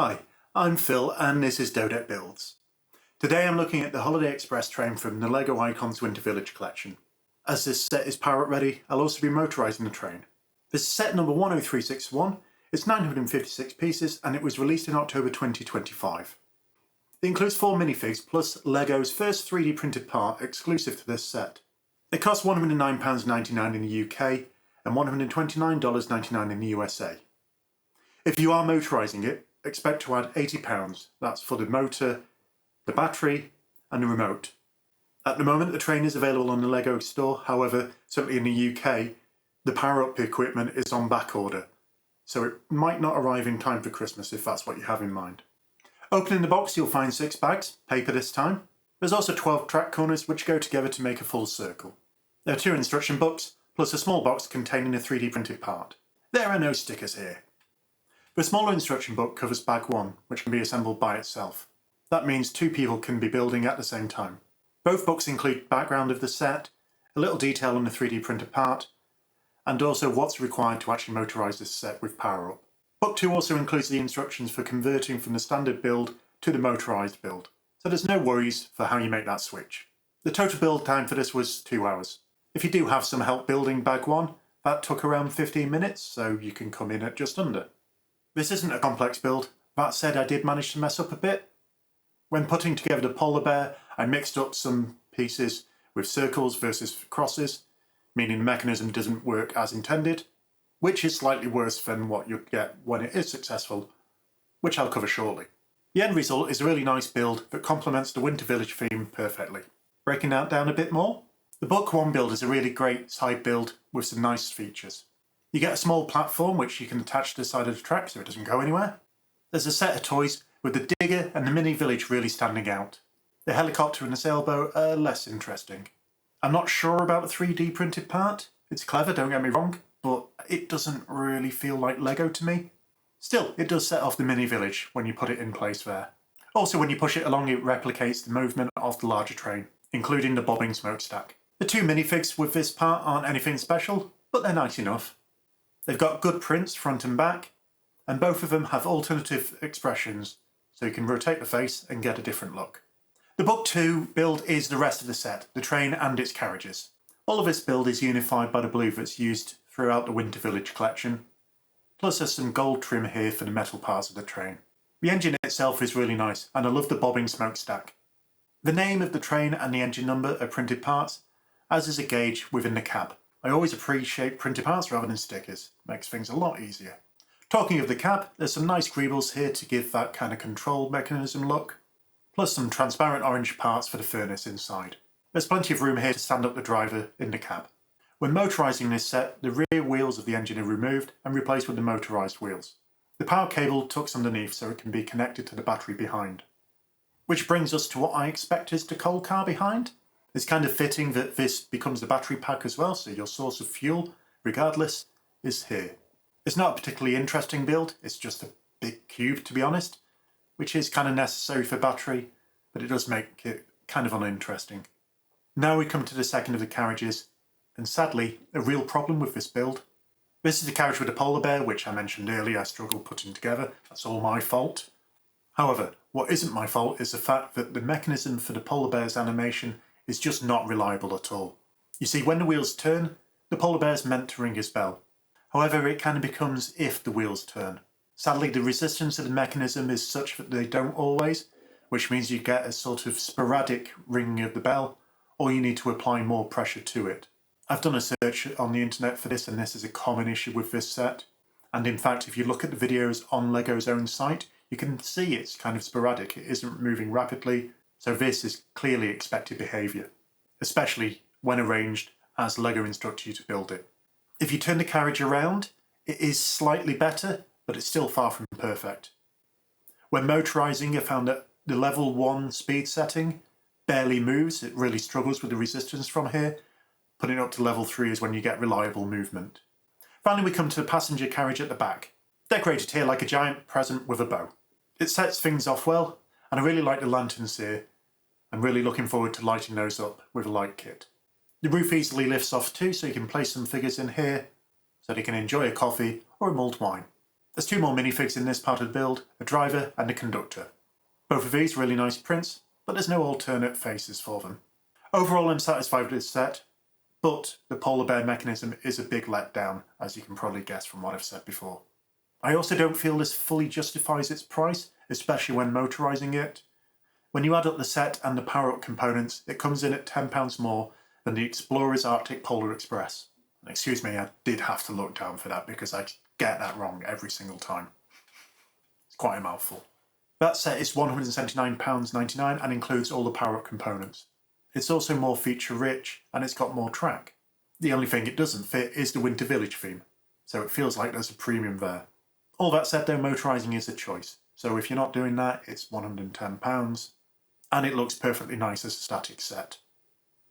Hi, I'm Phil and this is Dodec Builds. Today I'm looking at the Holiday Express train from the LEGO Icons Winter Village collection. As this set is power up ready, I'll also be motorising the train. This is set number 10361, it's 956 pieces and it was released in October 2025. It includes 4 minifigs plus LEGO's first 3D printed part exclusive to this set. It costs £109.99 in the UK and $129.99 in the USA. If you are motorising it, expect to add £80, that's for the motor, the battery and the remote. At the moment the train is available on the LEGO store, however, certainly in the UK, the power-up equipment is on back order, so it might not arrive in time for Christmas if that's what you have in mind. Opening the box you'll find 6 bags, paper this time. There's also 12 track corners which go together to make a full circle. There are 2 instruction books, plus a small box containing a 3D printed part. There are no stickers here. The smaller instruction book covers bag 1, which can be assembled by itself. That means 2 people can be building at the same time. Both books include background of the set, a little detail on the 3D printed part, and also what's required to actually motorise this set with power up. Book 2 also includes the instructions for converting from the standard build to the motorised build, so there's no worries for how you make that switch. The total build time for this was 2 hours. If you do have some help building bag 1, that took around 15 minutes, so you can come in at just under. This isn't a complex build. That said, I did manage to mess up a bit. When putting together the polar bear, I mixed up some pieces with circles versus crosses, meaning the mechanism doesn't work as intended, which is slightly worse than what you'll get when it is successful, which I'll cover shortly. The end result is a really nice build that complements the Winter Village theme perfectly. Breaking that down a bit more, the Book 1 build is a really great side build with some nice features. You get a small platform which you can attach to the side of the track so it doesn't go anywhere. There's a set of toys with the digger and the mini village really standing out. The helicopter and the sailboat are less interesting. I'm not sure about the 3D printed part. It's clever, don't get me wrong, but it doesn't really feel like Lego to me. Still, it does set off the mini village when you put it in place there. Also, when you push it along, it replicates the movement of the larger train, including the bobbing smokestack. The 2 minifigs with this part aren't anything special, but they're nice enough. They've got good prints front and back, and both of them have alternative expressions, so you can rotate the face and get a different look. The Book 2 build is the rest of the set, the train and its carriages. All of this build is unified by the blue that's used throughout the Winter Village collection, plus there's some gold trim here for the metal parts of the train. The engine itself is really nice, and I love the bobbing smokestack. The name of the train and the engine number are printed parts, as is a gauge within the cab. I always appreciate printed parts rather than stickers, makes things a lot easier. Talking of the cab, there's some nice greebles here to give that kind of control mechanism look, plus some transparent orange parts for the furnace inside. There's plenty of room here to stand up the driver in the cab. When motorising this set, the rear wheels of the engine are removed and replaced with the motorised wheels. The power cable tucks underneath so it can be connected to the battery behind. Which brings us to what I expect is the coal car behind. It's kind of fitting that this becomes the battery pack as well, so your source of fuel, regardless, is here. It's not a particularly interesting build, it's just a big cube to be honest, which is kind of necessary for battery, but it does make it kind of uninteresting. Now we come to the second of the carriages, and sadly, a real problem with this build. This is the carriage with the polar bear, which I mentioned earlier I struggled putting together. That's all my fault. However, what isn't my fault is the fact that the mechanism for the polar bear's animation is just not reliable at all. You see, when the wheels turn, the polar bear's meant to ring his bell. However, it kind of becomes if the wheels turn. Sadly, the resistance of the mechanism is such that they don't always, which means you get a sort of sporadic ringing of the bell, or you need to apply more pressure to it. I've done a search on the internet for this, and this is a common issue with this set. And in fact, if you look at the videos on LEGO's own site, you can see it's kind of sporadic. It isn't moving rapidly. So this is clearly expected behaviour, especially when arranged as LEGO instructs you to build it. If you turn the carriage around, it is slightly better, but it's still far from perfect. When motorising, I found that the level 1 speed setting barely moves. It really struggles with the resistance from here. Putting it up to level 3 is when you get reliable movement. Finally, we come to the passenger carriage at the back. Decorated here like a giant present with a bow. It sets things off well, and I really like the lanterns here. I'm really looking forward to lighting those up with a light kit. The roof easily lifts off too, so you can place some figures in here so they can enjoy a coffee or a mulled wine. There's 2 more minifigs in this part of the build, a driver and a conductor. Both of these really nice prints, but there's no alternate faces for them. Overall I'm satisfied with this set, but the polar bear mechanism is a big letdown, as you can probably guess from what I've said before. I also don't feel this fully justifies its price, especially when motorising it. When you add up the set and the power-up components, it comes in at £10 more than the Explorer's Arctic Polar Express. And excuse me, I did have to look down for that because I get that wrong every single time. It's quite a mouthful. That set is £179.99 and includes all the power-up components. It's also more feature-rich and it's got more track. The only thing it doesn't fit is the Winter Village theme, so it feels like there's a premium there. All that said though, motorising is a choice, so if you're not doing that, it's £110, and it looks perfectly nice as a static set.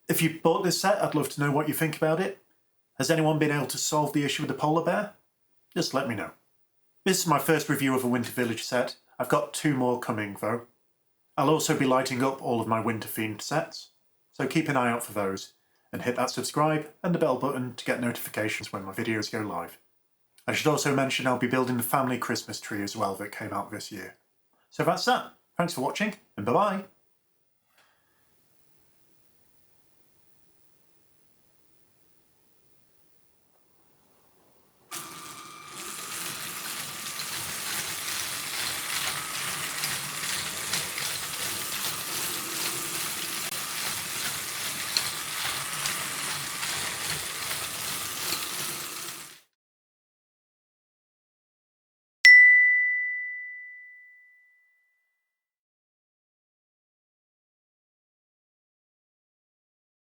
If you bought this set, I'd love to know what you think about it. Has anyone been able to solve the issue with the polar bear? Just let me know. This is my first review of a Winter Village set. I've got 2 more coming though. I'll also be lighting up all of my winter themed sets, so keep an eye out for those, and hit that subscribe and the bell button to get notifications when my videos go live. I should also mention I'll be building the family Christmas tree as well that came out this year. So that's that. Thanks for watching, and bye bye!